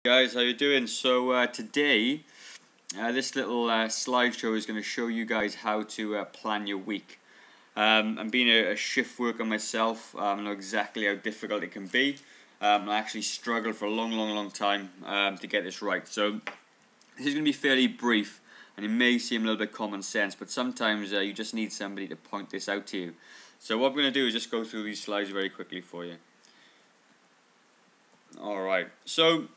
Guys, how you doing? So today, this little slideshow is going to show you guys how to plan your week. I'm being a shift worker myself. I know exactly how difficult it can be. I actually struggled for a long time to get this right. So this is going to be fairly brief, and it may seem a little bit common sense, but sometimes you just need somebody to point this out to you. So what we're going to do is just go through these slides very quickly for you. Alright, so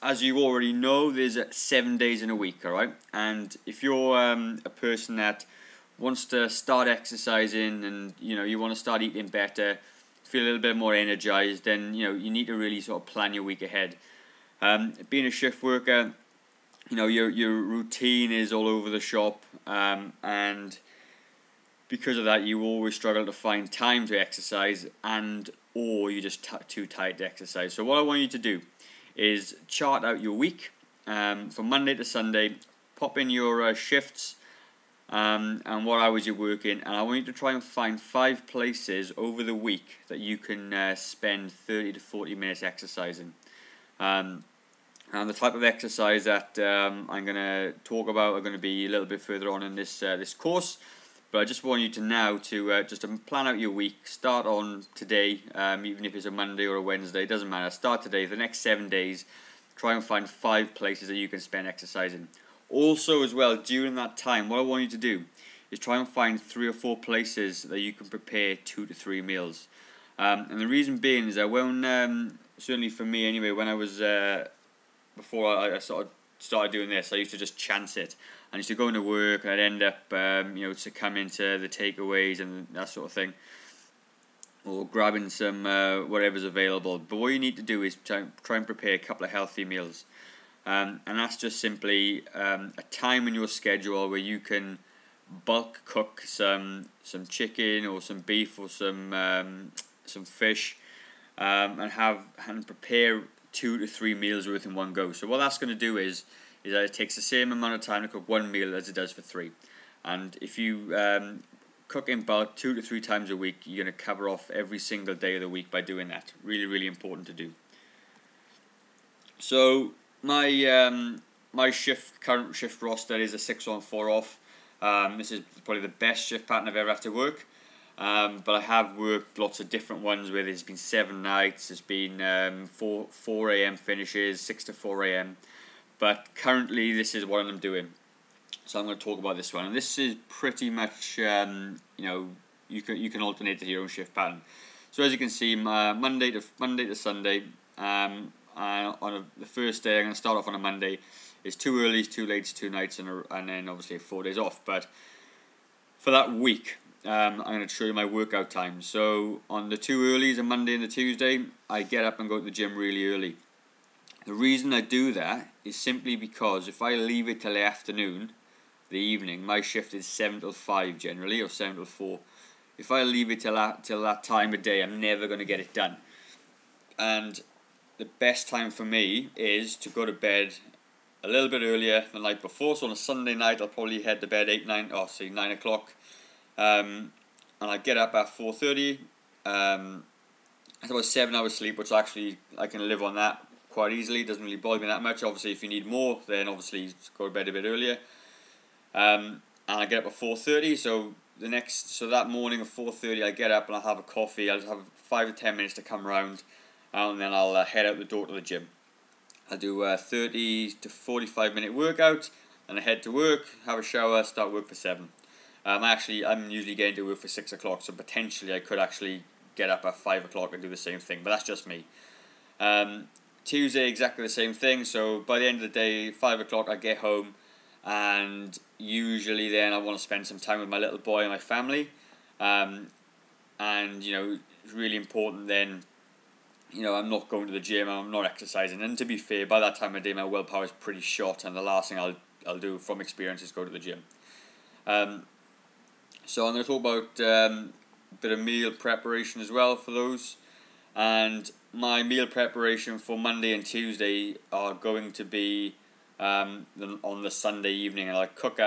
as you already know, there's 7 days in a week, alright? And if you're a person that wants to start exercising and you want to start eating better, feel a little bit more energized, then you need to really sort of plan your week ahead. Being a shift worker, your routine is all over the shop, and because of that, you always struggle to find time to exercise, or you're just too tired to exercise. So what I want you to do is chart out your week from Monday to Sunday, pop in your shifts and what hours you're working, and I want you to try and find 5 places over the week that you can spend 30 to 40 minutes exercising. And the type of exercise that I'm going to talk about are going to be a little bit further on in this course. But I just want you to now to just plan out your week. Start on today, even if it's a Monday or a Wednesday, it doesn't matter. Start today. For the next 7 days, try and find 5 places that you can spend exercising. Also, as well, during that time, what I want you to do is try and find 3 or 4 places that you can prepare 2 to 3 meals. And the reason being is that when, certainly for me anyway, when I was before I sort of started doing this, I used to just chance it. I used to go into work and I'd end up, succumbing to the takeaways and that sort of thing, or grabbing some whatever's available. But what you need to do is try and prepare a couple of healthy meals, and that's just simply a time in your schedule where you can bulk cook some chicken or some beef or some fish, and prepare 2 to 3 meals worth in one go. So what that's going to do is that it takes the same amount of time to cook 1 meal as it does for 3. And if you cook in bulk 2 to 3 times a week, you're going to cover off every single day of the week by doing that. Really important to do. So my current shift roster is a 6 on 4 off. This is probably the best shift pattern I've ever had to work. But I have worked lots of different ones where there's been 7 nights, there's been 4 a.m. finishes, 6 to 4 a.m. But currently this is what I'm doing. So I'm going to talk about this one. And this is pretty much, you can alternate to your own shift pattern. So as you can see, Monday to Sunday, on the first day, I'm going to start off on a Monday. It's 2 earlys, 2 lates, 2 nights, and then obviously 4 days off. But for that week, I'm going to show you my workout time. So on the 2 earlys, a Monday and a Tuesday, I get up and go to the gym really early. The reason I do that is simply because if I leave it till the afternoon, the evening, my shift is 7 till 5 generally, or 7 till 4. If I leave it till that time of day, I'm never going to get it done. And the best time for me is to go to bed a little bit earlier the night before. So on a Sunday night, I'll probably head to bed 9 o'clock. And I get up at 4:30. It's about 7 hours sleep, which actually I can live on that quite easily. It doesn't really bother me that much. Obviously, if you need more, then obviously go to bed a bit earlier. And I get up at 4:30. So that morning at 4:30, I get up and I'll have a coffee. I'll have 5 to 10 minutes to come round, and then I'll head out the door to the gym. I'll do a 30 to 45 minute workout, and I head to work, have a shower, start work for 7. I'm usually getting to work for 6 o'clock, so potentially I could actually get up at 5 o'clock and do the same thing, but that's just me. Tuesday, exactly the same thing. So by the end of the day, 5 o'clock, I get home, and usually then I want to spend some time with my little boy and my family. And it's really important then, I'm not going to the gym, I'm not exercising. And to be fair, by that time of day, my willpower is pretty shot, and the last thing I'll do from experience is go to the gym. So I'm going to talk about a bit of meal preparation as well for those. And my meal preparation for Monday and Tuesday are going to be on the Sunday evening, and I'll cook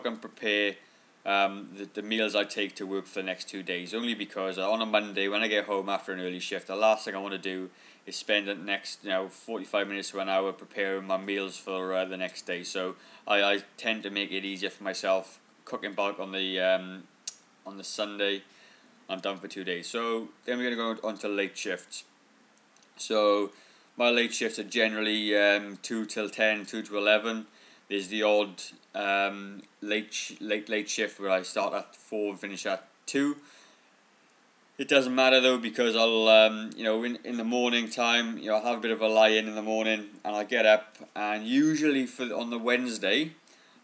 and prepare the meals I take to work for the next 2 days. Only because on a Monday when I get home after an early shift, the last thing I want to do is spend the next 45 minutes to an hour preparing my meals for the next day. So I tend to make it easier for myself, cooking bulk on the Sunday. I'm done for 2 days. So then we're going to go on to late shifts. So my late shifts are generally 2 till 10, 2 to 11. There's the odd late shift where I start at 4 and finish at 2. It doesn't matter though, because I'll in the morning time, I'll have a bit of a lie-in the morning, and I'll get up, and usually on the Wednesday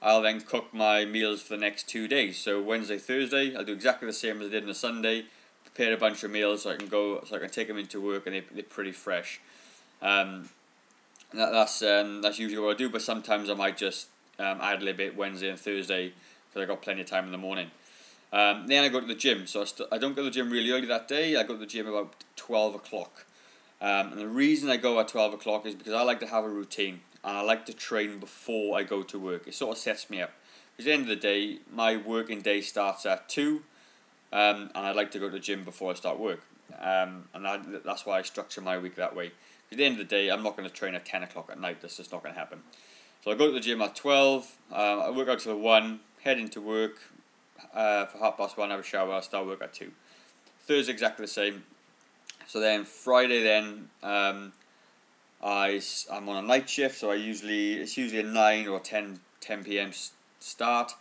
I'll then cook my meals for the next 2 days. So Wednesday, Thursday I'll do exactly the same as I did on the Sunday, prepare a bunch of meals so I can take them into work, and they're pretty fresh. That's usually what I do, but sometimes I might just add a little bit Wednesday and Thursday because I got plenty of time in the morning. Then I go to the gym, so I don't go to the gym really early that day. I go to the gym about 12 o'clock. And the reason I go at 12 o'clock is because I like to have a routine, and I like to train before I go to work. It sort of sets me up. Because at the end of the day, my working day starts at 2, and I like to go to the gym before I start work. And that's why I structure my week that way. At the end of the day, I'm not going to train at 10 o'clock at night. That's just not going to happen. So I go to the gym at 12, I work out till 1, head into work. For 1:30, have a shower, I'll start work at 2. Thursday exactly the same. So then Friday I'm on a night shift, so it's usually a 9 or 10 p.m. start,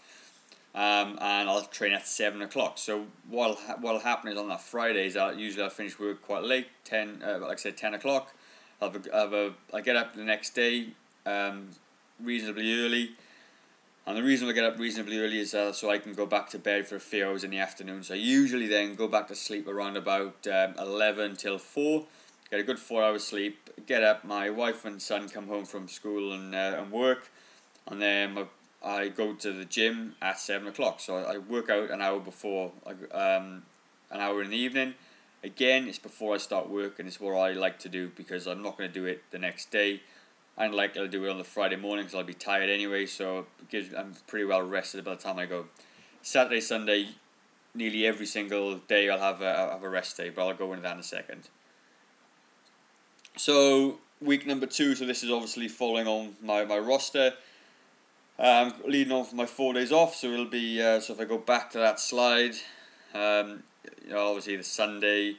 and I'll train at 7 o'clock. So what'll happen is on that Friday is I'll finish work quite late, 10 like I said, 10 o'clock. I get up the next day reasonably early. And the reason I get up reasonably early is so I can go back to bed for a few hours in the afternoon. So I usually then go back to sleep around about 11 till 4, get a good 4 hours sleep, get up, my wife and son come home from school and work, and then I go to the gym at 7 o'clock. So I work out an hour before, an hour in the evening. Again, it's before I start work, and it's what I like to do because I'm not going to do it the next day. I'm likely to do it on the Friday morning because I'll be tired anyway, so I'm pretty well rested by the time I go. Saturday, Sunday, nearly every single day I'll have a rest day, but I'll go into that in a second. So week number 2, so this is obviously following on my roster, leading on from my 4 days off. So it'll be so if I go back to that slide, obviously the Sunday.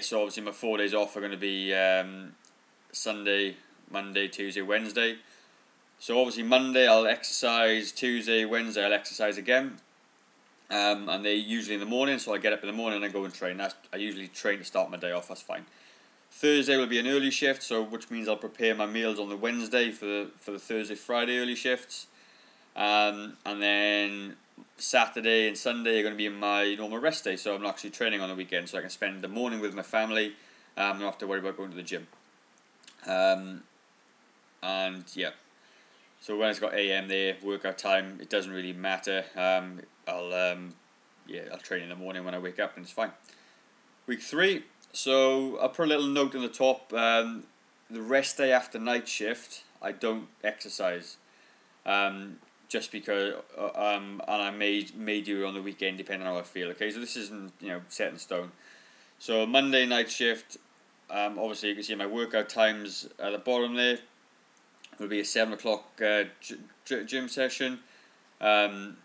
So obviously my 4 days off are going to be Sunday, Monday, Tuesday, Wednesday. So obviously Monday I'll exercise, Tuesday, Wednesday I'll exercise again. And they're usually in the morning, so I get up in the morning and I go and train. I usually train to start my day off, that's fine. Thursday will be an early shift, which means I'll prepare my meals on the Wednesday for the Thursday, Friday early shifts. And then Saturday and Sunday are going to be my normal rest day, so I'm actually training on the weekend, so I can spend the morning with my family. I don't have to worry about going to the gym. So when it's got AM there, workout time, it doesn't really matter. I'll train in the morning when I wake up, and it's fine. Week 3, so I'll put a little note on the top. The rest day after night shift, I don't exercise. Just because, and I may do it on the weekend depending on how I feel. Okay, so this isn't set in stone. So Monday night shift, obviously you can see my workout times at the bottom there. Will be a 7 o'clock gym session, and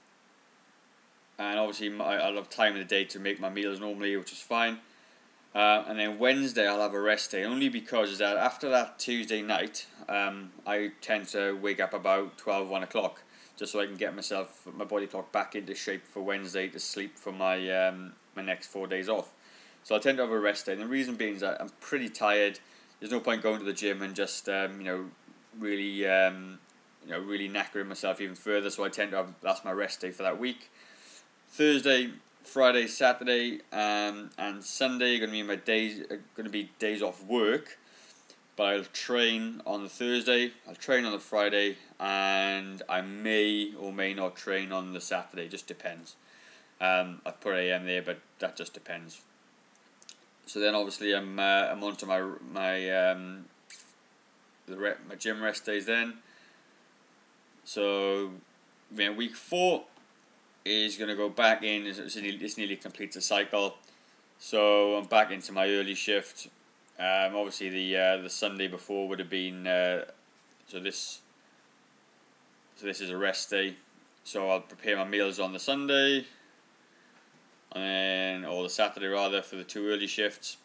obviously I'll have time in the day to make my meals normally, which is fine. And then Wednesday I'll have a rest day, only because that after that Tuesday night, I tend to wake up about 1 o'clock. Just so I can get my body clock back into shape for Wednesday to sleep for my my next 4 days off. So I tend to have a rest day, and the reason being is that I'm pretty tired. There's no point going to the gym and just really knackering myself even further. So I tend to that's my rest day for that week. Thursday, Friday, Saturday, and Sunday are going to be days off work. But I'll train on the Thursday, I'll train on the Friday, and I may or may not train on the Saturday. Just depends. I've put AM there, but that just depends. So then obviously I'm on to my gym rest days then. So week 4 is going to go back in. This nearly completes the cycle. So I'm back into my early shift. Obviously the Sunday before would have been so this is a rest day. So I'll prepare my meals on the Sunday, or the Saturday rather, for the 2 early shifts.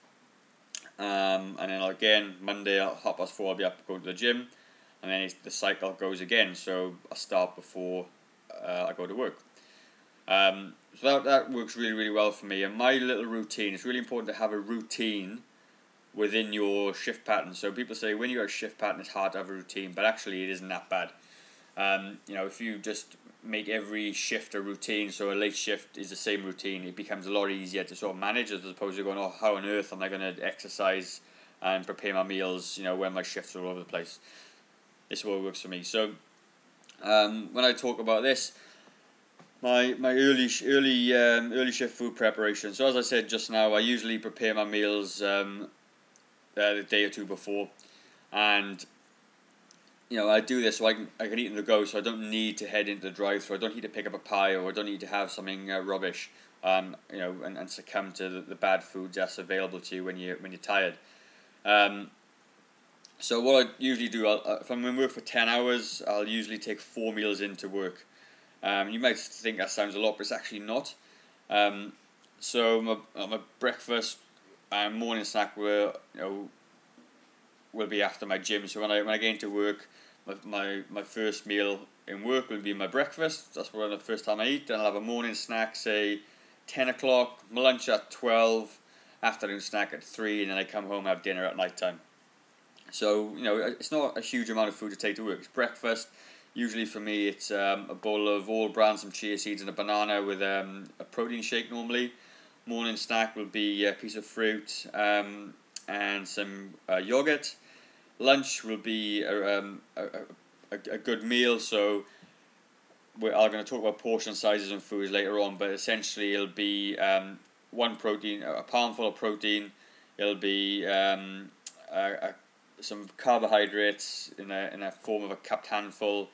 And then again Monday at 4:30 I'll be up going to the gym, and then the cycle goes again. So I start before I go to work. So that works really, really well for me. And my little routine, it's really important to have a routine within your shift pattern. So people say when you're a shift pattern it's hard to have a routine, but actually it isn't that bad. If you just make every shift a routine, so a late shift is the same routine, it becomes a lot easier to sort of manage, as opposed to going, oh, how on earth am I going to exercise and prepare my meals, when my shifts are all over the place. This is what works for me. So when I talk about this, my early shift food preparation. So as I said just now, I usually prepare my meals the day or two before, and I do this so I can eat on the go, so I don't need to head into the drive-thru. I don't need to pick up a pie, or I don't need to have something rubbish, and succumb to the bad foods that's available to you when you're tired. So what I usually do, if I'm in work for 10 hours, I'll usually take 4 meals into work. You might think that sounds a lot, but it's actually not. So my breakfast and morning snack will be after my gym. So when I get into work, my first meal in work will be my breakfast. That's the first time I eat. Then I'll have a morning snack, say 10 o'clock, my lunch at 12, afternoon snack at 3, and then I come home and have dinner at night time. So it's not a huge amount of food to take to work. It's breakfast. Usually for me it's a bowl of all bran, some chia seeds and a banana with a protein shake normally. Morning snack will be a piece of fruit and some yogurt. Lunch will be a good meal, so I'm going to talk about portion sizes and foods later on, but essentially it'll be one protein, a palmful of protein. It'll be some carbohydrates in a form of a cupped handful,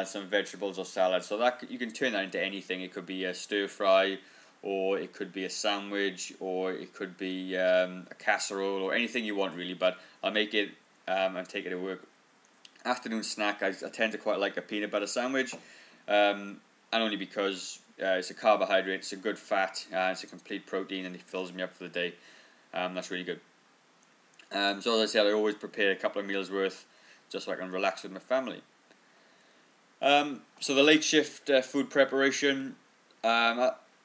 some vegetables or salad. So that you can turn that into anything. It could be a stir fry, or it could be a sandwich, or it could be a casserole, or anything you want really. But I'll make it and take it to work. Afternoon snack, I tend to quite like a peanut butter sandwich, and only because it's a carbohydrate, it's a good fat, it's a complete protein, and it fills me up for the day. That's really good. So as I said, I always prepare a couple of meals worth, just so I can relax with my family. So the late shift food preparation,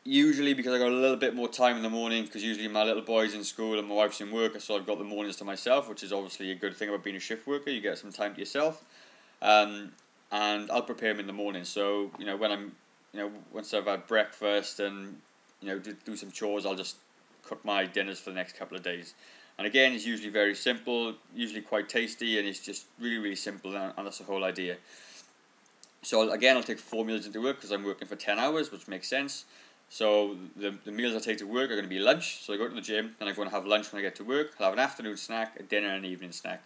usually because I got a little bit more time in the morning, because usually my little boy's in school and my wife's in work, so I've got the mornings to myself, which is obviously a good thing about being a shift worker. You get some time to yourself, and I'll prepare them in the morning. So when I'm once I've had breakfast and do some chores, I'll just cook my dinners for the next couple of days. And again, it's usually very simple, usually quite tasty, and it's just really, really simple, and that's the whole idea. So again, I'll take 4 meals into work because I'm working for 10 hours, which makes sense. So the meals I take to work are going to be lunch. So I go to the gym, then I go and have lunch when I get to work. I'll have an afternoon snack, a dinner, and an evening snack.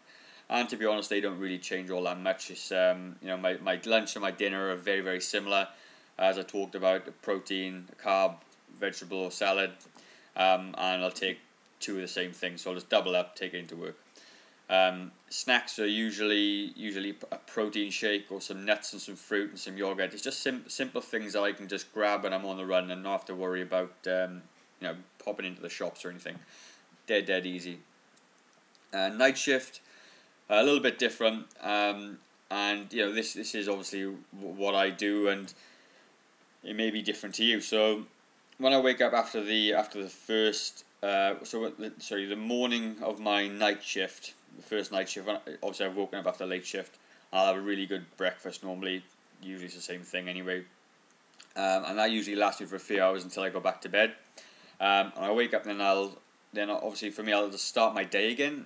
And to be honest, they don't really change all that much. It's my lunch and my dinner are very, very similar. As I talked about, the protein, a carb, vegetable or salad, and I'll take 2 of the same thing. So I'll just double up, take it into work. Snacks are usually a protein shake or some nuts and some fruit and some yogurt. It's just simple things that I can just grab when I'm on the run and not have to worry about popping into the shops or anything. Dead easy. Night shift, a little bit different, and this is obviously what I do, and it may be different to you. So when I wake up after the first the morning of my night shift, the first night shift, obviously I've woken up after late shift, I'll have a really good breakfast normally, usually it's the same thing anyway, and that usually lasts me for a few hours until I go back to bed, and I wake up and then obviously for me I'll just start my day again,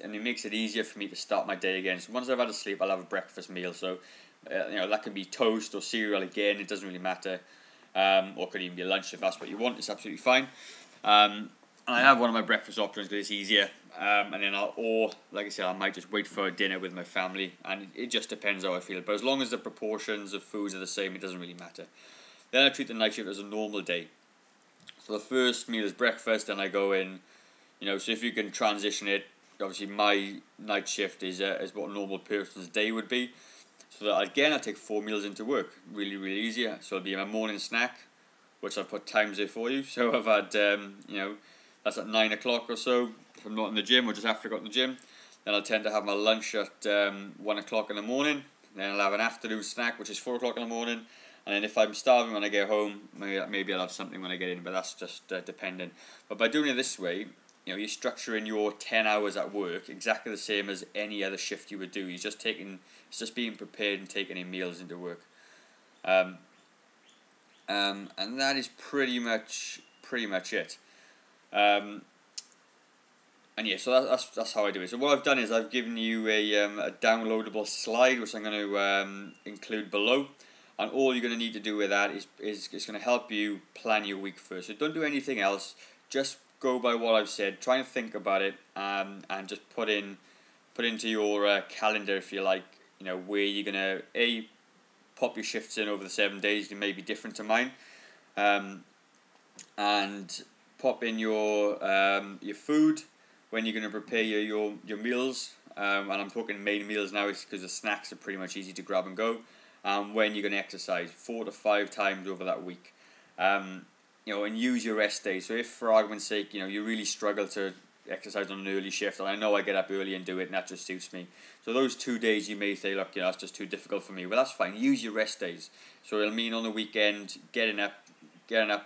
and it makes it easier for me to start my day again. So once I've had a sleep, I'll have a breakfast meal, so that can be toast or cereal again, it doesn't really matter, or it could even be lunch if that's what you want, it's absolutely fine. And I have one of my breakfast options because it's easier, and then like I said, I might just wait for dinner with my family, and it just depends how I feel. But as long as the proportions of foods are the same, it doesn't really matter. Then I treat the night shift as a normal day. So the first meal is breakfast, and I go in, so if you can transition it, obviously my night shift is what a normal person's day would be. So that again, I take 4 meals into work, really, really easy. So it'll be my morning snack, which I've put times there for you. So I've had, that's at 9 o'clock or so, if I'm not in the gym or just after I got in the gym. Then I'll tend to have my lunch at 1 o'clock in the morning. Then I'll have an afternoon snack, which is 4 o'clock in the morning. And then if I'm starving when I get home, maybe I'll have something when I get in, but that's just dependent. But by doing it this way, you're structuring your 10 hours at work exactly the same as any other shift you would do. It's just being prepared and taking in meals into work. And that is pretty much it. And yeah, so that's how I do it. So what I've done is I've given you a downloadable slide, which I'm going to include below. And all you're going to need to do with that is it's going to help you plan your week first. So don't do anything else. Just go by what I've said. Try and think about it, and just put into your calendar, if you like, where you're going to pop your shifts in over the 7 days. They may be different to mine, and pop in your food when you're going to prepare your meals. And I'm talking main meals now, because the snacks are pretty much easy to grab and go. When you're going to exercise 4 to 5 times over that week, and use your rest days. So if, for argument's sake, you really struggle to exercise on an early shift, and I know I get up early and do it, and that just suits me. So those 2 days you may say, look, that's just too difficult for me. Well, that's fine. Use your rest days. So it'll mean on the weekend getting up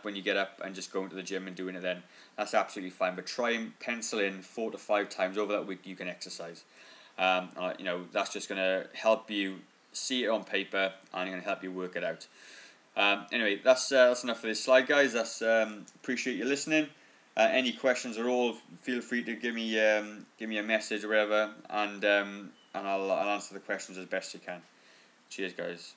when you get up and just going to the gym and doing it then. That's absolutely fine. But try and pencil in 4 to 5 times over that week you can exercise. That's just going to help you see it on paper, and going to help you work it out. Anyway, that's enough for this slide, guys. Appreciate you listening. Any questions at all, feel free to give me a message or whatever, and I'll answer the questions as best you can. Cheers, guys.